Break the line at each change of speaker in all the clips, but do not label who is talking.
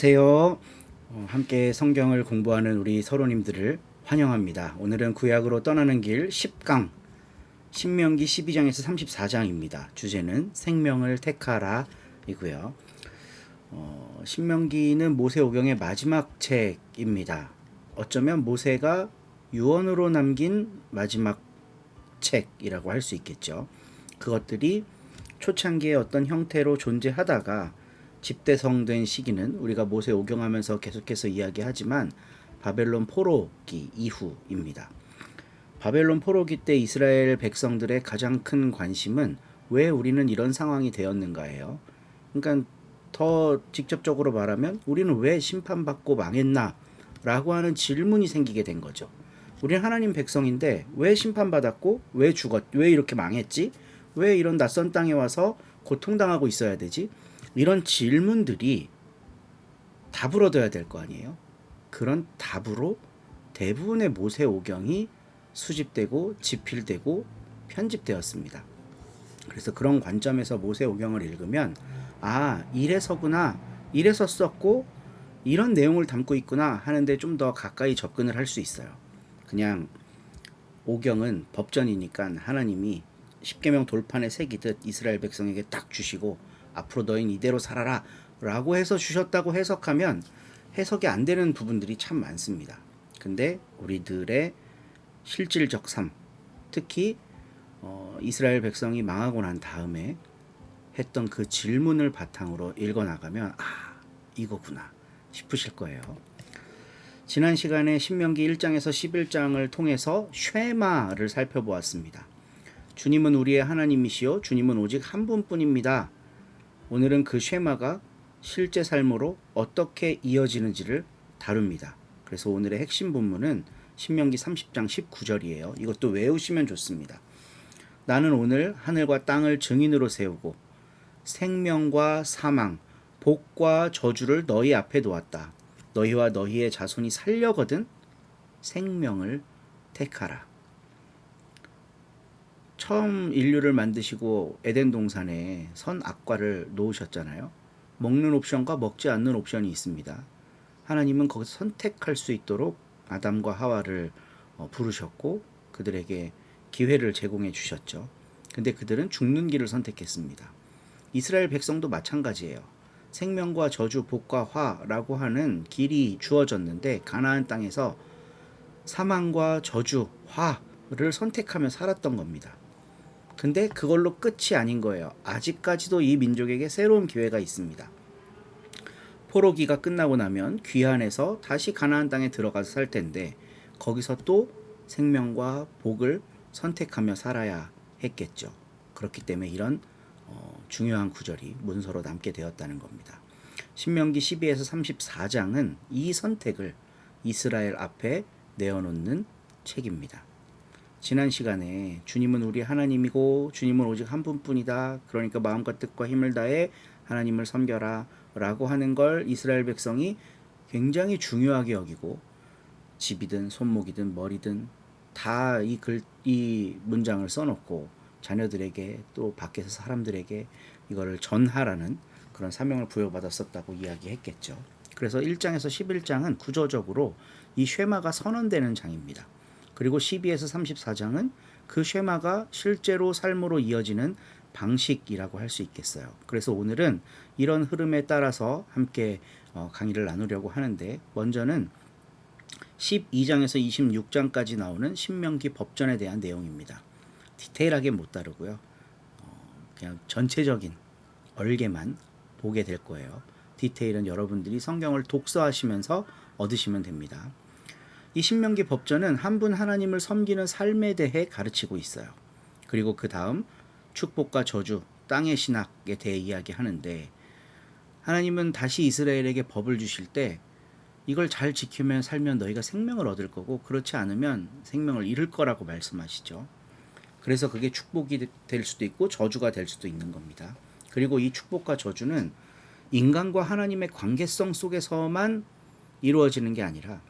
안녕하세요. 함께 성경을 공부하는 우리 서로님들을 환영합니다. 오늘은 구약으로 떠나는 길 10강 신명기 12장에서 34장입니다. 주제는 생명을 택하라 이고요. 신명기는 모세오경의 마지막 책입니다. 어쩌면 모세가 유언으로 남긴 마지막 책이라고 할 수 있겠죠. 그것들이 초창기에 어떤 형태로 존재하다가 집대성된 시기는 우리가 모세 오경하면서 계속해서 이야기하지만 바벨론 포로기 이후입니다. 바벨론 포로기 때 이스라엘 백성들의 가장 큰 관심은 왜 우리는 이런 상황이 되었는가예요. 그러니까 더 직접적으로 말하면 우리는 왜 심판받고 망했나 라고 하는 질문이 생기게 된 거죠. 우리는 하나님 백성인데 왜 심판받았고 왜 이렇게 망했지? 왜 이런 낯선 땅에 와서 고통당하고 있어야 되지? 이런 질문들이 답을 얻어야 될 거 아니에요. 그런 답으로 대부분의 모세 오경이 수집되고 집필되고 편집되었습니다. 그래서 그런 관점에서 모세 오경을 읽으면 이래서구나, 이래서 썼고 이런 내용을 담고 있구나 하는데 좀 더 가까이 접근을 할 수 있어요. 그냥 오경은 법전이니까 하나님이 십계명 돌판에 새기듯 이스라엘 백성에게 딱 주시고 앞으로 너희는 이대로 살아라 라고 해서 주셨다고 해석하면 해석이 안 되는 부분들이 참 많습니다. 근데 우리들의 실질적 삶, 특히 이스라엘 백성이 망하고 난 다음에 했던 그 질문을 바탕으로 읽어나가면 이거구나 싶으실 거예요. 지난 시간에 신명기 1장에서 11장을 통해서 쉐마를 살펴보았습니다. 주님은 우리의 하나님이시요 주님은 오직 한 분뿐입니다. 오늘은 그 쉐마가 실제 삶으로 어떻게 이어지는지를 다룹니다. 그래서 오늘의 핵심 본문은 신명기 30장 19절이에요. 이것도 외우시면 좋습니다. 나는 오늘 하늘과 땅을 증인으로 세우고 생명과 사망, 복과 저주를 너희 앞에 놓았다. 너희와 너희의 자손이 살려거든 생명을 택하라. 처음 인류를 만드시고 에덴 동산에 선악과를 놓으셨잖아요. 먹는 옵션과 먹지 않는 옵션이 있습니다. 하나님은 거기서 선택할 수 있도록 아담과 하와를 부르셨고 그들에게 기회를 제공해 주셨죠. 근데 그들은 죽는 길을 선택했습니다. 이스라엘 백성도 마찬가지예요. 생명과 저주, 복과 화라고 하는 길이 주어졌는데 가나안 땅에서 사망과 저주, 화를 선택하며 살았던 겁니다. 근데 그걸로 끝이 아닌 거예요. 아직까지도 이 민족에게 새로운 기회가 있습니다. 포로기가 끝나고 나면 귀환해서 다시 가나안 땅에 들어가서 살 텐데 거기서 또 생명과 복을 선택하며 살아야 했겠죠. 그렇기 때문에 이런 중요한 구절이 문서로 남게 되었다는 겁니다. 신명기 12에서 34장은 이 선택을 이스라엘 앞에 내어놓는 책입니다. 지난 시간에 주님은 우리 하나님이고 주님은 오직 한 분뿐이다. 그러니까 마음과 뜻과 힘을 다해 하나님을 섬겨라 라고 하는 걸 이스라엘 백성이 굉장히 중요하게 여기고 집이든 손목이든 머리든 다 이 문장을 써놓고 자녀들에게 또 밖에서 사람들에게 이거를 전하라는 그런 사명을 부여받았었다고 이야기했겠죠. 그래서 1장에서 11장은 구조적으로 이 쉐마가 선언되는 장입니다. 그리고 12에서 34장은 그 쉐마가 실제로 삶으로 이어지는 방식이라고 할 수 있겠어요. 그래서 오늘은 이런 흐름에 따라서 함께 강의를 나누려고 하는데 먼저는 12장에서 26장까지 나오는 신명기 법전에 대한 내용입니다. 디테일하게 못 다루고요. 그냥 전체적인 얼개만 보게 될 거예요. 디테일은 여러분들이 성경을 독서하시면서 얻으시면 됩니다. 이 신명기 법전은 한 분 하나님을 섬기는 삶에 대해 가르치고 있어요. 그리고 그 다음 축복과 저주, 땅의 신학에 대해 이야기하는데 하나님은 다시 이스라엘에게 법을 주실 때 이걸 잘 지키면 살면 너희가 생명을 얻을 거고 그렇지 않으면 생명을 잃을 거라고 말씀하시죠. 그래서 그게 축복이 될 수도 있고 저주가 될 수도 있는 겁니다. 그리고 이 축복과 저주는 인간과 하나님의 관계성 속에서만 이루어지는 게 아니라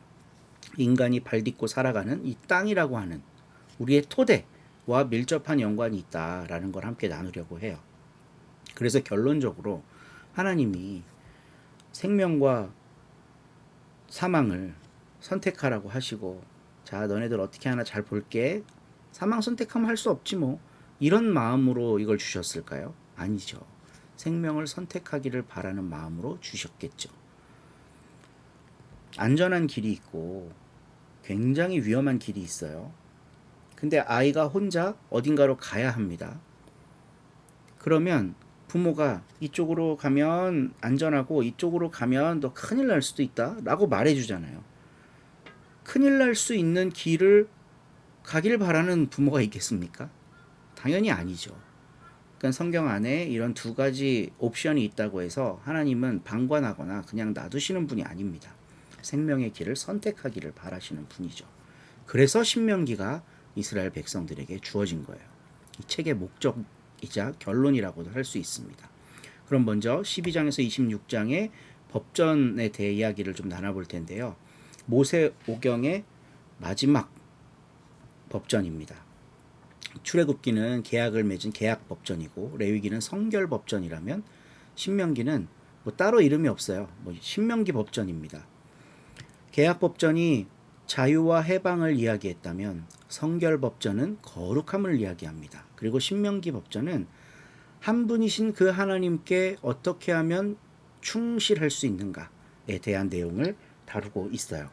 인간이 발딛고 살아가는 이 땅이라고 하는 우리의 토대와 밀접한 연관이 있다라는 걸 함께 나누려고 해요. 그래서 결론적으로 하나님이 생명과 사망을 선택하라고 하시고, 자 너네들 어떻게 하나 잘 볼게, 사망 선택하면 할 수 없지 뭐, 이런 마음으로 이걸 주셨을까요? 아니죠. 생명을 선택하기를 바라는 마음으로 주셨겠죠. 안전한 길이 있고 굉장히 위험한 길이 있어요. 근데 아이가 혼자 어딘가로 가야 합니다. 그러면 부모가 이쪽으로 가면 안전하고 이쪽으로 가면 너 큰일 날 수도 있다 라고 말해주잖아요. 큰일 날 수 있는 길을 가길 바라는 부모가 있겠습니까? 당연히 아니죠. 그러니까 성경 안에 이런 두 가지 옵션이 있다고 해서 하나님은 방관하거나 그냥 놔두시는 분이 아닙니다. 생명의 길을 선택하기를 바라시는 분이죠. 그래서 신명기가 이스라엘 백성들에게 주어진 거예요. 이 책의 목적이자 결론이라고도 할 수 있습니다. 그럼 먼저 12장에서 26장의 법전에 대해 이야기를 좀 나눠볼 텐데요. 모세오경의 마지막 법전입니다. 출애굽기는 계약을 맺은 계약 법전이고, 레위기는 성결 법전이라면, 신명기는 뭐 따로 이름이 없어요. 뭐 신명기 법전입니다. 계약 법전이 자유와 해방을 이야기했다면, 성결 법전은 거룩함을 이야기합니다. 그리고 신명기 법전은 한 분이신 그 하나님께 어떻게 하면 충실할 수 있는가에 대한 내용을 다루고 있어요.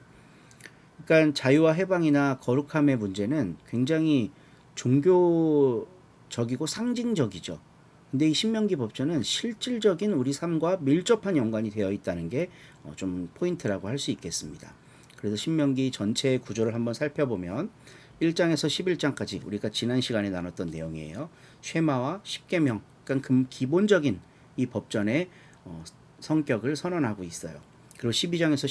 그러니까 자유와 해방이나 거룩함의 문제는 굉장히 종교적이고 상징적이죠. 근데 이 신명기 법전은 실질적인 우리 삶과 밀접한 연관이 되어 있다는 게 좀 포인트라고 할 수 있겠습니다. 그래서 신명기 전체의 구조를 한번 살펴보면 1장에서 11장까지 우리가 지난 시간에 나눴던 내용이에요. 쉐마와 십계명, 그러니까 기본적인 이 법전의 성격을 선언하고 있어요. 그리고 12장에서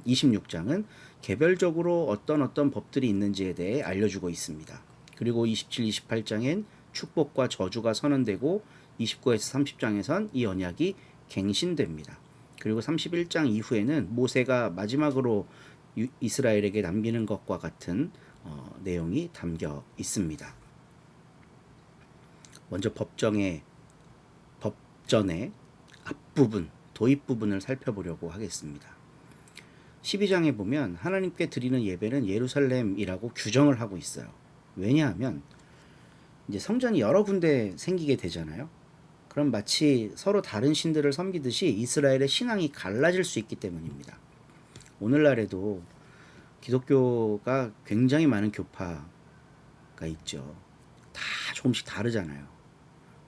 26장은 개별적으로 어떤 법들이 있는지에 대해 알려주고 있습니다. 그리고 27, 28장엔 축복과 저주가 선언되고 29에서 30장에선 이 언약이 갱신됩니다. 그리고 31장 이후에는 모세가 마지막으로 이스라엘에게 남기는 것과 같은 내용이 담겨 있습니다. 먼저 법전의 앞부분, 도입 부분을 살펴보려고 하겠습니다. 12장에 보면 하나님께 드리는 예배는 예루살렘이라고 규정을 하고 있어요. 왜냐하면 이제 성전이 여러 군데 생기게 되잖아요. 그럼 마치 서로 다른 신들을 섬기듯이 이스라엘의 신앙이 갈라질 수 있기 때문입니다. 오늘날에도 기독교가 굉장히 많은 교파가 있죠. 다 조금씩 다르잖아요.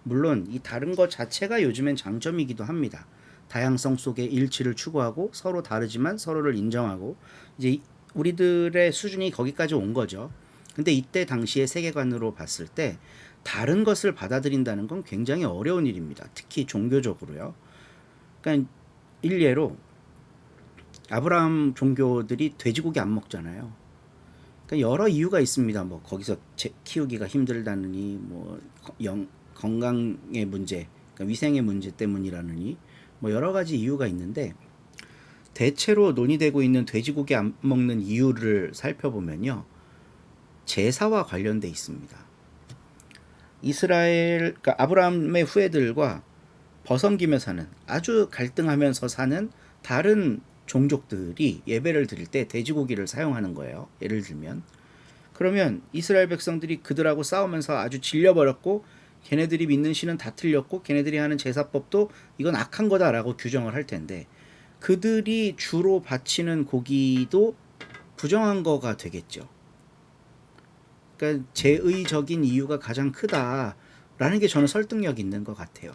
물론 이 다른 것 자체가 요즘엔 장점이기도 합니다. 다양성 속에 일치를 추구하고 서로 다르지만 서로를 인정하고, 이제 우리들의 수준이 거기까지 온 거죠. 근데 이때 당시의 세계관으로 봤을 때 다른 것을 받아들인다는 건 굉장히 어려운 일입니다. 특히 종교적으로요. 그러니까 일례로 아브라함 종교들이 돼지고기 안 먹잖아요. 그러니까 여러 이유가 있습니다. 뭐 거기서 키우기가 힘들다느니, 뭐 건강의 문제, 그러니까 위생의 문제 때문이라느니, 뭐 여러 가지 이유가 있는데, 대체로 논의되고 있는 돼지고기 안 먹는 이유를 살펴보면요, 제사와 관련돼 있습니다. 이스라엘, 그러니까 아브라함의 후예들과 버성기며 사는, 아주 갈등하면서 사는 다른 종족들이 예배를 드릴 때 돼지고기를 사용하는 거예요. 예를 들면, 그러면 이스라엘 백성들이 그들하고 싸우면서 아주 질려버렸고, 걔네들이 믿는 신은 다 틀렸고 걔네들이 하는 제사법도 이건 악한 거다라고 규정을 할 텐데, 그들이 주로 바치는 고기도 부정한 거가 되겠죠. 그러니까 제의적인 이유가 가장 크다라는 게 저는 설득력 있는 것 같아요.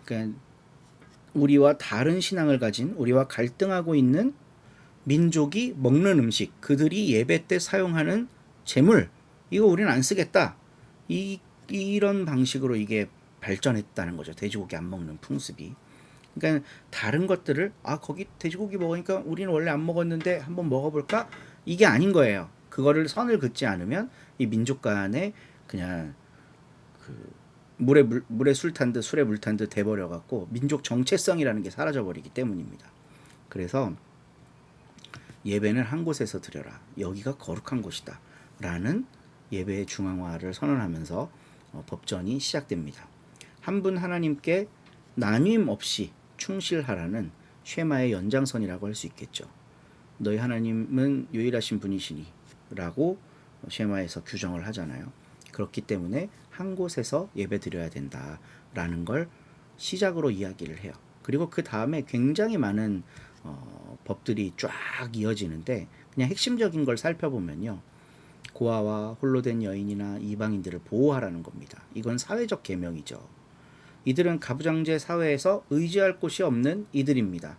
그러니까 우리와 다른 신앙을 가진, 우리와 갈등하고 있는 민족이 먹는 음식, 그들이 예배 때 사용하는 제물, 이거 우리는 안 쓰겠다, 이런 방식으로 이게 발전했다는 거죠. 돼지고기 안 먹는 풍습이. 그러니까 다른 것들을 거기 돼지고기 먹으니까 우리는 원래 안 먹었는데 한번 먹어볼까? 이게 아닌 거예요. 그거를 선을 긋지 않으면 이 민족 간에 그냥 물에 술 탄 듯 술에 물 탄 듯 돼버려 갖고 민족 정체성이라는 게 사라져 버리기 때문입니다. 그래서 예배는 한 곳에서 드려라, 여기가 거룩한 곳이다 라는 예배의 중앙화를 선언하면서 법전이 시작됩니다. 한 분 하나님께 나쉼 없이 충실하라는 쉐마의 연장선이라고 할 수 있겠죠. 너희 하나님은 유일하신 분이시니 라고 쉐마에서 규정을 하잖아요. 그렇기 때문에 한 곳에서 예배 드려야 된다라는 걸 시작으로 이야기를 해요. 그리고 그 다음에 굉장히 많은 법들이 쫙 이어지는데 그냥 핵심적인 걸 살펴보면요. 고아와 홀로 된 여인이나 이방인들을 보호하라는 겁니다. 이건 사회적 계명이죠. 이들은 가부장제 사회에서 의지할 곳이 없는 이들입니다.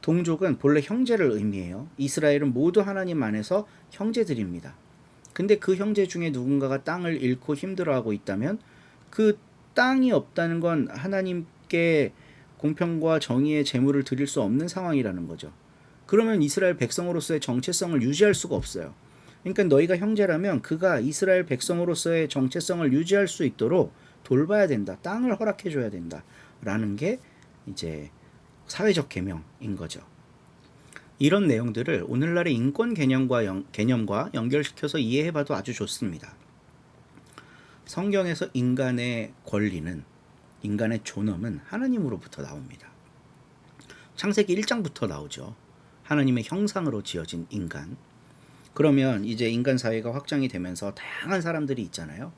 동족은 본래 형제를 의미해요. 이스라엘은 모두 하나님 안에서 형제들입니다. 근데 그 형제 중에 누군가가 땅을 잃고 힘들어하고 있다면 그 땅이 없다는 건 하나님께 공평과 정의의 제물을 드릴 수 없는 상황이라는 거죠. 그러면 이스라엘 백성으로서의 정체성을 유지할 수가 없어요. 그러니까 너희가 형제라면 그가 이스라엘 백성으로서의 정체성을 유지할 수 있도록 돌봐야 된다. 땅을 허락해 줘야 된다. 라는 게 이제 사회적 계명인 거죠. 이런 내용들을 오늘날의 인권 개념과 연결시켜서 이해해봐도 아주 좋습니다. 성경에서 인간의 권리는, 인간의 존엄은 하나님으로부터 나옵니다. 창세기 1장부터 나오죠. 하나님의 형상으로 지어진 인간. 그러면 이제 인간 사회가 확장이 되면서 다양한 사람들이 있잖아요.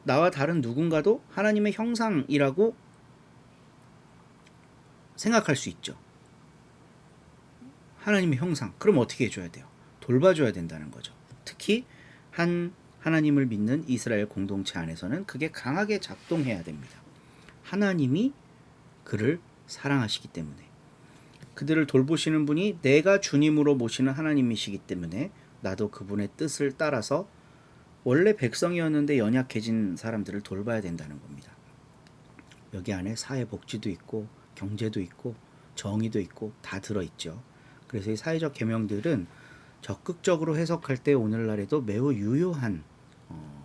나와 다른 누군가도 하나님의 형상이라고 생각할 수 있죠. 하나님의 형상. 그럼 어떻게 해줘야 돼요? 돌봐줘야 된다는 거죠. 특히 하나님을 믿는 이스라엘 공동체 안에서는 그게 강하게 작동해야 됩니다. 하나님이 그를 사랑하시기 때문에, 그들을 돌보시는 분이 내가 주님으로 모시는 하나님이시기 때문에 나도 그분의 뜻을 따라서 원래 백성이었는데 연약해진 사람들을 돌봐야 된다는 겁니다. 여기 안에 사회복지도 있고 경제도 있고 정의도 있고 다 들어있죠. 그래서 이 사회적 계명들은 적극적으로 해석할 때 오늘날에도 매우 유효한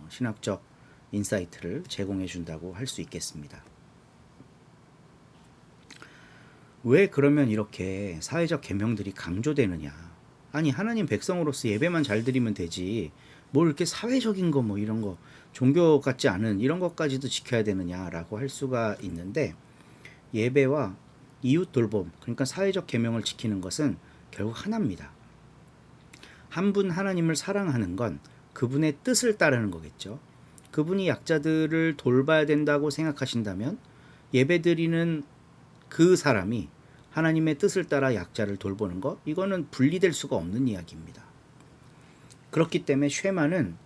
신학적 인사이트를 제공해 준다고 할 수 있겠습니다. 왜 그러면 이렇게 사회적 계명들이 강조되느냐? 아니, 하나님 백성으로서 예배만 잘 드리면 되지 뭘 이렇게 사회적인 거 뭐 이런 거 종교 같지 않은 이런 것까지도 지켜야 되느냐라고 할 수가 있는데, 예배와 이웃 돌봄, 그러니까 사회적 계명을 지키는 것은 결국 하나입니다. 한 분 하나님을 사랑하는 건 그분의 뜻을 따르는 거겠죠. 그분이 약자들을 돌봐야 된다고 생각하신다면 예배드리는 그 사람이 하나님의 뜻을 따라 약자를 돌보는 것, 이거는 분리될 수가 없는 이야기입니다. 그렇기 때문에 쉐마는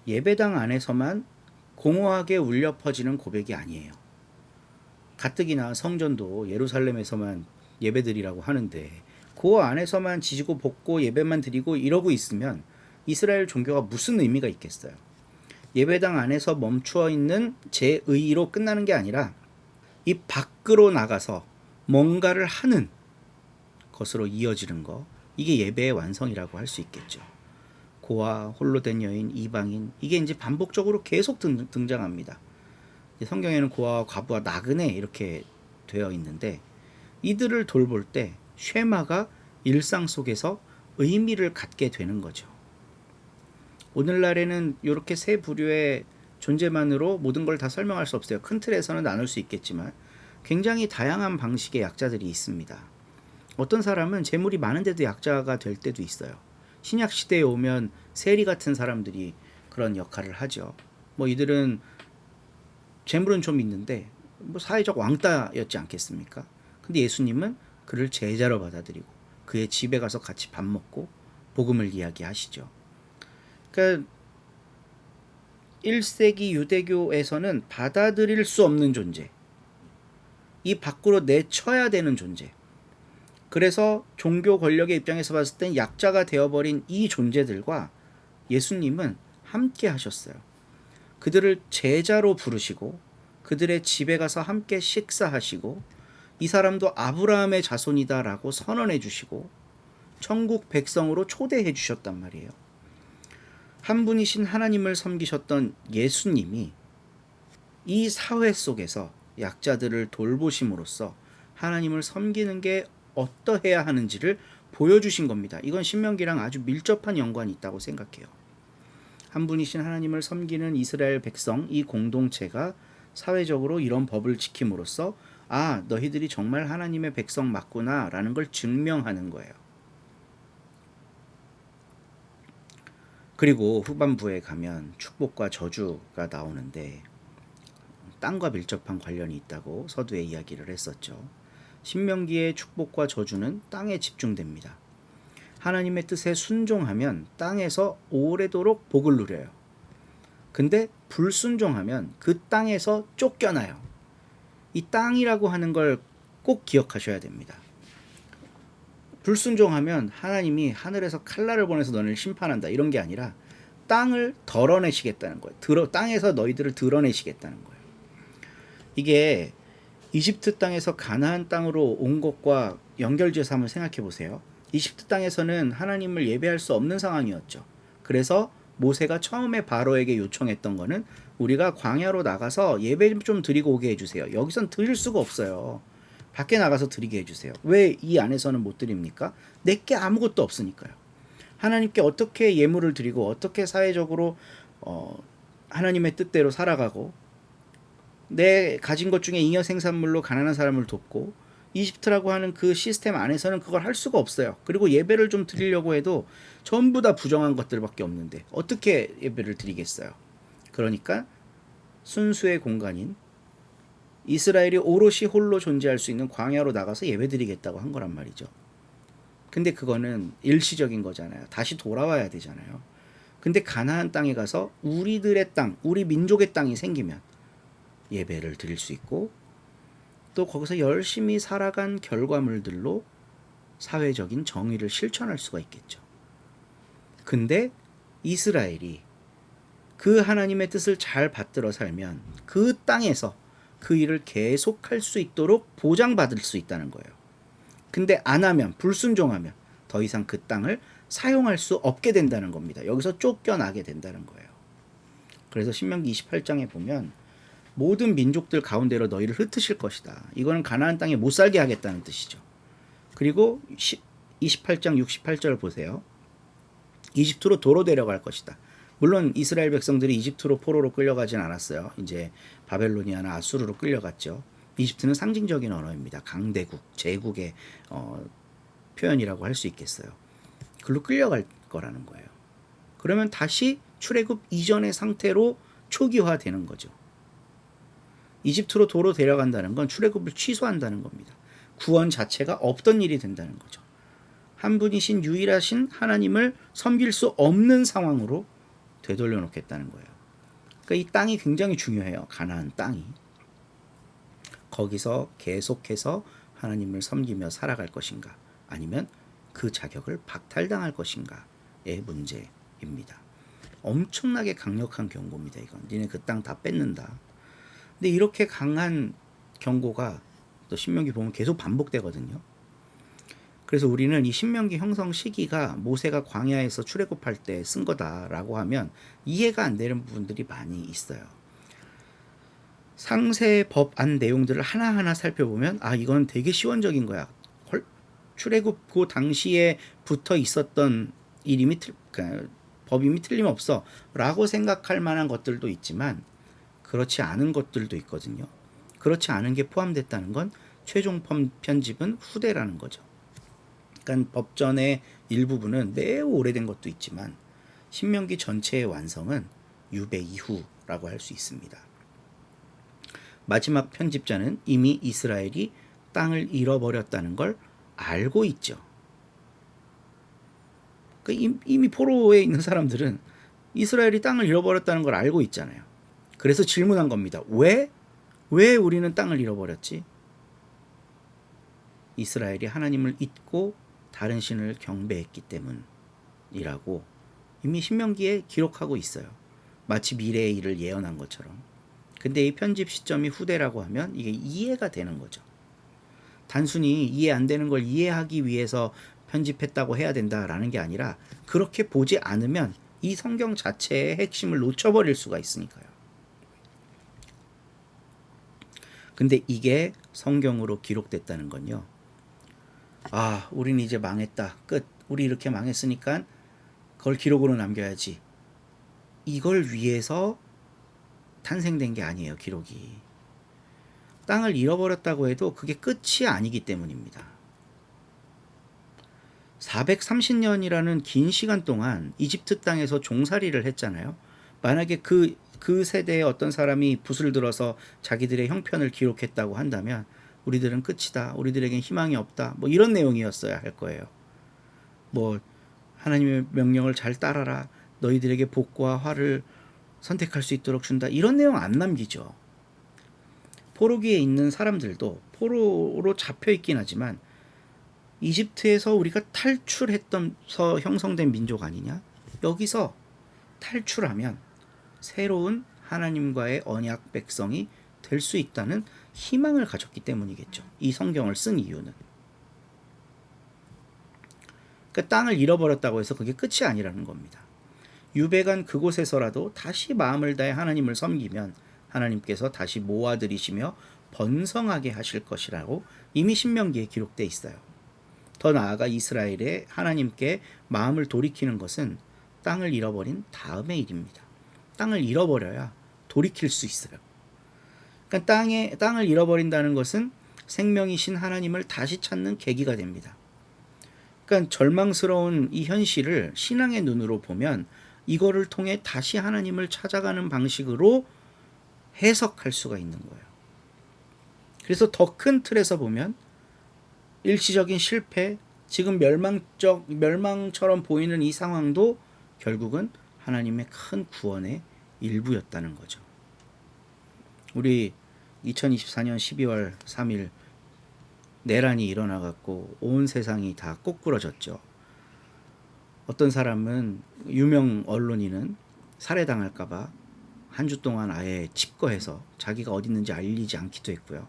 예배당 안에서만 공허하게 울려 퍼지는 고백이 아니에요. 가뜩이나 성전도 예루살렘에서만 예배드리라고 하는데 그 안에서만 지지고 볶고 예배만 드리고 이러고 있으면 이스라엘 종교가 무슨 의미가 있겠어요. 예배당 안에서 멈추어 있는 제 의의로 끝나는 게 아니라 이 밖으로 나가서 뭔가를 하는 것으로 이어지는 거, 이게 예배의 완성이라고 할 수 있겠죠. 고아, 홀로 된 여인, 이방인, 이게 이제 반복적으로 계속 등장합니다. 성경에는 고아와 과부와 나그네 이렇게 되어 있는데 이들을 돌볼 때 쉐마가 일상 속에서 의미를 갖게 되는 거죠. 오늘날에는 이렇게 세 부류의 존재만으로 모든 걸 다 설명할 수 없어요. 큰 틀에서는 나눌 수 있겠지만 굉장히 다양한 방식의 약자들이 있습니다. 어떤 사람은 재물이 많은데도 약자가 될 때도 있어요. 신약 시대에 오면 세리 같은 사람들이 그런 역할을 하죠. 뭐 이들은 재물은 좀 있는데 뭐 사회적 왕따였지 않겠습니까? 근데 예수님은 그를 제자로 받아들이고 그의 집에 가서 같이 밥 먹고 복음을 이야기하시죠. 그러니까 1세기 유대교에서는 받아들일 수 없는 존재, 이 밖으로 내쳐야 되는 존재, 그래서 종교 권력의 입장에서 봤을 땐 약자가 되어버린 이 존재들과 예수님은 함께 하셨어요. 그들을 제자로 부르시고 그들의 집에 가서 함께 식사하시고 이 사람도 아브라함의 자손이다라고 선언해 주시고 천국 백성으로 초대해 주셨단 말이에요. 한 분이신 하나님을 섬기셨던 예수님이 이 사회 속에서 약자들을 돌보심으로써 하나님을 섬기는 게 어떠해야 하는지를 보여주신 겁니다. 이건 신명기랑 아주 밀접한 연관이 있다고 생각해요. 한 분이신 하나님을 섬기는 이스라엘 백성, 이 공동체가 사회적으로 이런 법을 지킴으로써 아, 너희들이 정말 하나님의 백성 맞구나 라는 걸 증명하는 거예요. 그리고 후반부에 가면 축복과 저주가 나오는데 땅과 밀접한 관련이 있다고 서두에 이야기를 했었죠. 신명기의 축복과 저주는 땅에 집중됩니다. 하나님의 뜻에 순종하면 땅에서 오래도록 복을 누려요. 근데 불순종하면 그 땅에서 쫓겨나요. 이 땅이라고 하는 걸 꼭 기억하셔야 됩니다. 불순종하면 하나님이 하늘에서 칼날을 보내서 너희를 심판한다 이런 게 아니라 땅을 덜어내시겠다는 거예요. 땅에서 너희들을 드러내시겠다는 거예요. 이게 이집트 땅에서 가나안 땅으로 온 것과 연결지어서 한번 생각해 보세요. 이집트 땅에서는 하나님을 예배할 수 없는 상황이었죠. 그래서 모세가 처음에 바로에게 요청했던 거는 우리가 광야로 나가서 예배 좀 드리고 오게 해주세요. 여기선 드릴 수가 없어요. 밖에 나가서 드리게 해주세요. 왜 이 안에서는 못 드립니까? 내게 아무것도 없으니까요. 하나님께 어떻게 예물을 드리고 어떻게 사회적으로 하나님의 뜻대로 살아가고 내 가진 것 중에 잉여 생산물로 가난한 사람을 돕고 이집트라고 하는 그 시스템 안에서는 그걸 할 수가 없어요. 그리고 예배를 좀 드리려고 해도 전부 다 부정한 것들밖에 없는데 어떻게 예배를 드리겠어요? 그러니까 순수의 공간인 이스라엘이 오롯이 홀로 존재할 수 있는 광야로 나가서 예배 드리겠다고 한 거란 말이죠. 근데 그거는 일시적인 거잖아요. 다시 돌아와야 되잖아요. 근데 가나안 땅에 가서 우리들의 땅, 우리 민족의 땅이 생기면 예배를 드릴 수 있고 또 거기서 열심히 살아간 결과물들로 사회적인 정의를 실천할 수가 있겠죠. 근데 이스라엘이 그 하나님의 뜻을 잘 받들어 살면 그 땅에서 그 일을 계속할 수 있도록 보장받을 수 있다는 거예요. 근데 안 하면, 불순종하면 더 이상 그 땅을 사용할 수 없게 된다는 겁니다. 여기서 쫓겨나게 된다는 거예요. 그래서 신명기 28장에 보면 모든 민족들 가운데로 너희를 흩으실 것이다. 이거는 가나안 땅에 못 살게 하겠다는 뜻이죠. 그리고 28장 68절 보세요. 이집트로 도로 데려갈 것이다. 물론 이스라엘 백성들이 이집트로 포로로 끌려가진 않았어요. 이제 바벨로니아나 아수르로 끌려갔죠. 이집트는 상징적인 언어입니다. 강대국, 제국의 표현이라고 할 수 있겠어요. 그걸로 끌려갈 거라는 거예요. 그러면 다시 출애굽 이전의 상태로 초기화되는 거죠. 이집트로 도로 데려간다는 건 출애굽을 취소한다는 겁니다. 구원 자체가 없던 일이 된다는 거죠. 한 분이신 유일하신 하나님을 섬길 수 없는 상황으로 되돌려 놓겠다는 거예요. 그러니까 이 땅이 굉장히 중요해요. 가나안 땅이. 거기서 계속해서 하나님을 섬기며 살아갈 것인가 아니면 그 자격을 박탈당할 것인가의 문제입니다. 엄청나게 강력한 경고입니다. 이건 니네 그 땅 다 뺏는다. 근데 이렇게 강한 경고가 또 신명기 보면 계속 반복되거든요. 그래서 우리는 이 신명기 형성 시기가 모세가 광야에서 출애굽할 때 쓴 거다라고 하면 이해가 안 되는 부분들이 많이 있어요. 상세 법안 내용들을 하나하나 살펴보면 아 이건 되게 시원적인 거야. 출애굽 그 당시에 붙어 있었던 법임이 틀림없어 라고 생각할 만한 것들도 있지만 그렇지 않은 것들도 있거든요. 그렇지 않은 게 포함됐다는 건 최종 편집은 후대라는 거죠. 그러니까 법전의 일부분은 매우 오래된 것도 있지만 신명기 전체의 완성은 유배 이후라고 할 수 있습니다. 마지막 편집자는 이미 이스라엘이 땅을 잃어버렸다는 걸 알고 있죠. 그러니까 이미 포로에 있는 사람들은 이스라엘이 땅을 잃어버렸다는 걸 알고 있잖아요. 그래서 질문한 겁니다. 왜 우리는 땅을 잃어버렸지? 이스라엘이 하나님을 잊고 다른 신을 경배했기 때문이라고 이미 신명기에 기록하고 있어요. 마치 미래의 일을 예언한 것처럼. 근데 이 편집 시점이 후대라고 하면 이게 이해가 되는 거죠. 단순히 이해 안 되는 걸 이해하기 위해서 편집했다고 해야 된다라는 게 아니라 그렇게 보지 않으면 이 성경 자체의 핵심을 놓쳐버릴 수가 있으니까요. 근데 이게 성경으로 기록됐다는 건요. 아, 우린 이제 망했다. 끝. 우리 이렇게 망했으니까 그걸 기록으로 남겨야지. 이걸 위해서 탄생된 게 아니에요, 기록이. 땅을 잃어버렸다고 해도 그게 끝이 아니기 때문입니다. 430년이라는 긴 시간 동안 이집트 땅에서 종살이를 했잖아요. 만약에 그 세대에 어떤 사람이 붓을 들어서 자기들의 형편을 기록했다고 한다면 우리들은 끝이다. 우리들에겐 희망이 없다. 뭐 이런 내용이었어야 할 거예요. 뭐 하나님의 명령을 잘 따라라. 너희들에게 복과 화를 선택할 수 있도록 준다. 이런 내용 안 남기죠. 포로기에 있는 사람들도 포로로 잡혀 있긴 하지만 이집트에서 우리가 탈출했던서 형성된 민족 아니냐? 여기서 탈출하면 새로운 하나님과의 언약 백성이 될 수 있다는 희망을 가졌기 때문이겠죠. 이 성경을 쓴 이유는. 그러니까 땅을 잃어버렸다고 해서 그게 끝이 아니라는 겁니다. 유배간 그곳에서라도 다시 마음을 다해 하나님을 섬기면 하나님께서 다시 모아들이시며 번성하게 하실 것이라고 이미 신명기에 기록되어 있어요. 더 나아가 이스라엘의 하나님께 마음을 돌이키는 것은 땅을 잃어버린 다음의 일입니다. 땅을 잃어버려야 돌이킬 수 있어요. 그러니까 땅을 잃어버린다는 것은 생명이신 하나님을 다시 찾는 계기가 됩니다. 그러니까 절망스러운 이 현실을 신앙의 눈으로 보면 이거를 통해 다시 하나님을 찾아가는 방식으로 해석할 수가 있는 거예요. 그래서 더 큰 틀에서 보면 일시적인 실패, 지금 멸망처럼 보이는 이 상황도 결국은 하나님의 큰 구원의 일부였다는 거죠. 우리 2024년 12월 3일 내란이 일어나갖고 온 세상이 다 꼬꾸러졌죠. 어떤 사람은 유명 언론인은 살해당할까봐 한 주 동안 아예 칩거해서 자기가 어디 있는지 알리지 않기도 했고요.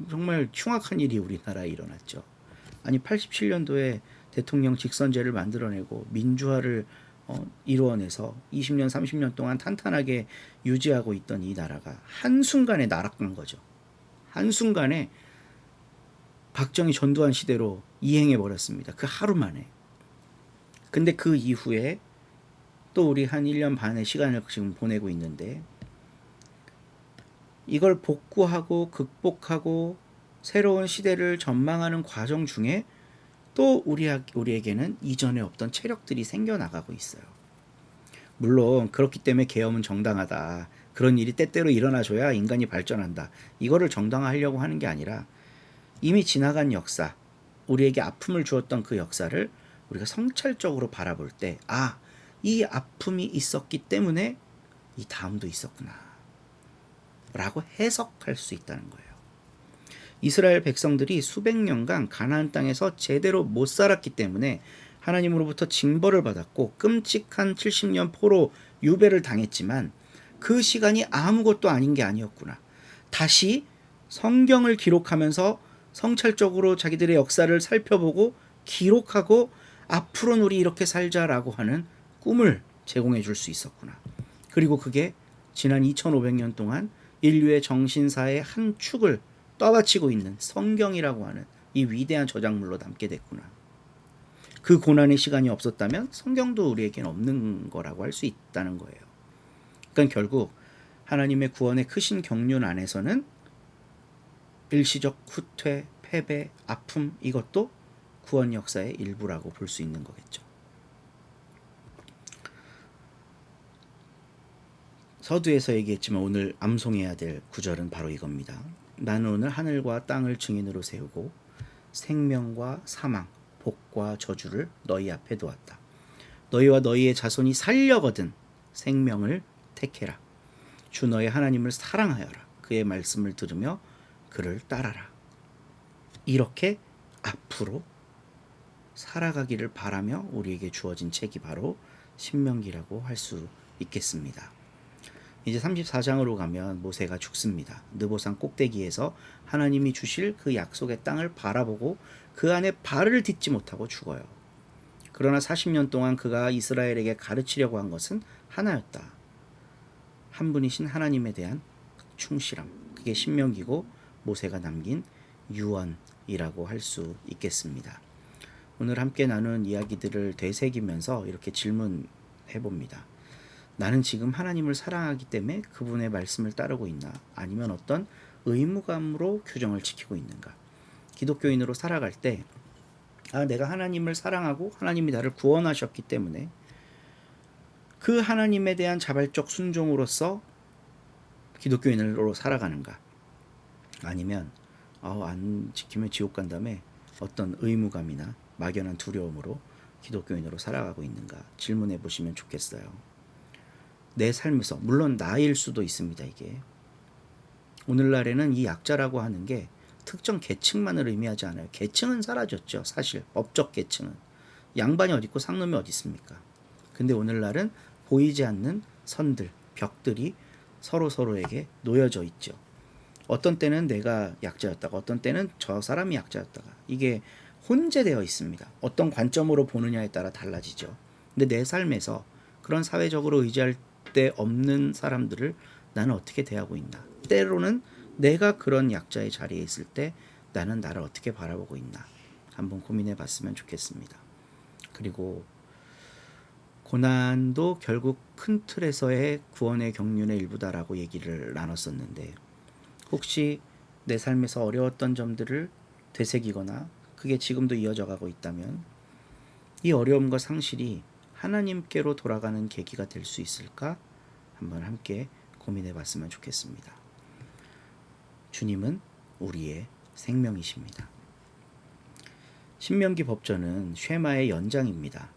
정말 흉악한 일이 우리나라에 일어났죠. 아니 87년도에 대통령 직선제를 만들어내고 민주화를 이루어내서 20년 30년 동안 탄탄하게 유지하고 있던 이 나라가 한순간에 나락간 거죠. 한순간에 박정희 전두환 시대로 이행해버렸습니다. 그 하루 만에. 근데 그 이후에 또 우리 한 1년 반의 시간을 지금 보내고 있는데 이걸 복구하고 극복하고 새로운 시대를 전망하는 과정 중에 또 우리에게는 이전에 없던 체력들이 생겨나가고 있어요. 물론 그렇기 때문에 계엄은 정당하다. 그런 일이 때때로 일어나줘야 인간이 발전한다. 이거를 정당화하려고 하는 게 아니라 이미 지나간 역사, 우리에게 아픔을 주었던 그 역사를 우리가 성찰적으로 바라볼 때 이 아픔이 있었기 때문에 이 다음도 있었구나 라고 해석할 수 있다는 거예요. 이스라엘 백성들이 수백 년간 가나안 땅에서 제대로 못 살았기 때문에 하나님으로부터 징벌을 받았고 끔찍한 70년 포로 유배를 당했지만 그 시간이 아무것도 아닌 게 아니었구나. 다시 성경을 기록하면서 성찰적으로 자기들의 역사를 살펴보고 기록하고 앞으로는 우리 이렇게 살자라고 하는 꿈을 제공해 줄 수 있었구나. 그리고 그게 지난 2500년 동안 인류의 정신사의 한 축을 떠받치고 있는 성경이라고 하는 이 위대한 저작물로 남게 됐구나. 그 고난의 시간이 없었다면 성경도 우리에게는 없는 거라고 할 수 있다는 거예요. 그러니까 결국 하나님의 구원의 크신 경륜 안에서는 일시적 후퇴, 패배, 아픔 이것도 구원 역사의 일부라고 볼 수 있는 거겠죠. 서두에서 얘기했지만 오늘 암송해야 될 구절은 바로 이겁니다. 나는 오늘 하늘과 땅을 증인으로 세우고 생명과 사망, 복과 저주를 너희 앞에 두었다. 너희와 너희의 자손이 살려거든 생명을 택해라. 주 너희 하나님을 사랑하여라. 그의 말씀을 들으며 그를 따라라. 이렇게 앞으로 살아가기를 바라며 우리에게 주어진 책이 바로 신명기라고 할 수 있겠습니다. 이제 34장으로 가면 모세가 죽습니다. 느보산 꼭대기에서 하나님이 주실 그 약속의 땅을 바라보고 그 안에 발을 딛지 못하고 죽어요. 그러나 40년 동안 그가 이스라엘에게 가르치려고 한 것은 하나였다. 한 분이신 하나님에 대한 충실함. 그게 신명기고 모세가 남긴 유언이라고 할 수 있겠습니다. 오늘 함께 나눈 이야기들을 되새기면서 이렇게 질문해 봅니다. 나는 지금 하나님을 사랑하기 때문에 그분의 말씀을 따르고 있나? 아니면 어떤 의무감으로 규정을 지키고 있는가? 기독교인으로 살아갈 때 내가 하나님을 사랑하고 하나님이 나를 구원하셨기 때문에 그 하나님에 대한 자발적 순종으로서 기독교인으로 살아가는가? 아니면 안 지키면 지옥 간다음에 어떤 의무감이나 막연한 두려움으로 기독교인으로 살아가고 있는가 질문해 보시면 좋겠어요. 내 삶에서 물론 나일 수도 있습니다. 이게 오늘날에는 이 약자라고 하는 게 특정 계층만을 의미하지 않아요. 계층은 사라졌죠. 사실 법적 계층은 양반이 어디 있고 상놈이 어디 있습니까? 근데 오늘날은 보이지 않는 선들, 벽들이 서로에게 놓여져 있죠. 어떤 때는 내가 약자였다가 어떤 때는 저 사람이 약자였다가 이게 혼재되어 있습니다. 어떤 관점으로 보느냐에 따라 달라지죠. 근데 내 삶에서 그런 사회적으로 의지할 데 없는 사람들을 나는 어떻게 대하고 있나? 때로는 내가 그런 약자의 자리에 있을 때 나는 나를 어떻게 바라보고 있나? 한번 고민해 봤으면 좋겠습니다. 그리고 고난도 결국 큰 틀에서의 구원의 경륜의 일부다라고 얘기를 나눴었는데 혹시 내 삶에서 어려웠던 점들을 되새기거나 그게 지금도 이어져 가고 있다면 이 어려움과 상실이 하나님께로 돌아가는 계기가 될 수 있을까? 한번 함께 고민해 봤으면 좋겠습니다. 주님은 우리의 생명이십니다. 신명기 법전은 쉐마의 연장입니다.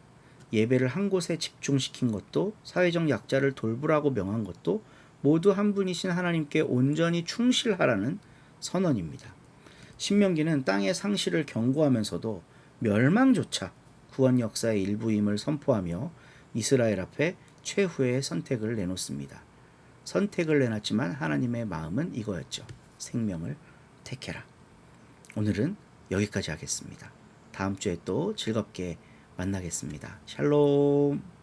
예배를 한 곳에 집중시킨 것도 사회적 약자를 돌보라고 명한 것도 모두 한 분이신 하나님께 온전히 충실하라는 선언입니다. 신명기는 땅의 상실을 경고하면서도 멸망조차 구원 역사의 일부임을 선포하며 이스라엘 앞에 최후의 선택을 내놓습니다. 선택을 내놨지만 하나님의 마음은 이거였죠. 생명을 택해라. 오늘은 여기까지 하겠습니다. 다음 주에 또 즐겁게 만나겠습니다. 샬롬.